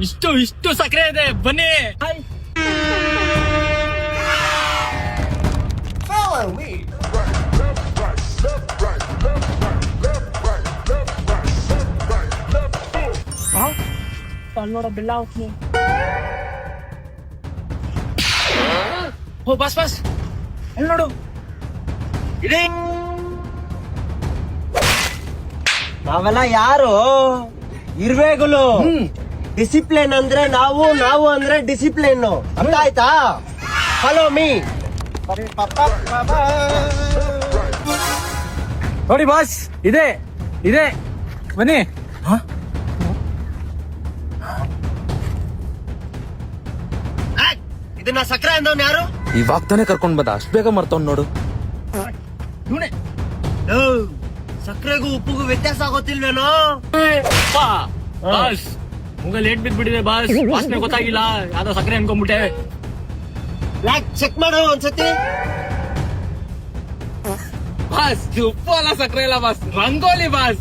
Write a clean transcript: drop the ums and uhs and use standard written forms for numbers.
ಇಷ್ಟು ಸಕ್ಕರೆ ಇದೆ, ಬನ್ನಿ. Follow me. ನೋಡ ಬೆಲ್ಲ ಹಾಕ್ತೀನಿ. ಓ ಬಸ್ ಅಲ್ಲಿ ನೋಡು. ಇಡೀ ನಾವೆಲ್ಲ ಯಾರು ಇರ್ಬೇಕಲು. ಡಿಸಿಪ್ಲಿನ್ ಅಂದ್ರೆ ನಾವು ಅಂದ್ರೆ ಡಿಸಿಪ್ಲಿನ್. ಅರ್ಥ ಆಯ್ತಾ? Follow me. ನೋಡಿ ಬಾಸ್, ಇದೆ ಬನ್ನಿ. ಇದನ್ನ ಸಕ್ಕರೆ ಅಂದವ್ನು ಯಾರು? ಇವಾಗ ತಾನೇ ಕರ್ಕೊಂಡ್ ಬಂದ, ಅಷ್ಟ್ ಬೇಗ ಮರ್ತವ್ ನೋಡು. ಇವನೇ. ಸಕ್ಕರೆಗೂ ಉಪ್ಪುಗೂ ವ್ಯತ್ಯಾಸ ಆಗೋತಿಲ್ವೇನೋ? ಬಾಸ್ ಮುಗ ಲೇಟ್ ಬಿದ್ಬಿಟ್ಟಿದೆ ಬಾಸ್, ವಾಸನೆ ಗೊತ್ತಾಗಿಲ್ಲ, ಯಾವ್ದೋ ಸಕ್ಕರೆ ಅನ್ಕೊಂಡ್ಬಿಟ್ಟೆ. ಯಾಕೆ ಚೆಕ್ ಮಾಡು ಒಂದ್ಸತಿ. ಬಾಸ್ ಉಪ್ಪು ಅಲ್ಲ ಸಕ್ಕರೆ ಇಲ್ಲ ಬಾಸ್, ರಂಗೋಲಿ ಬಾಸ್.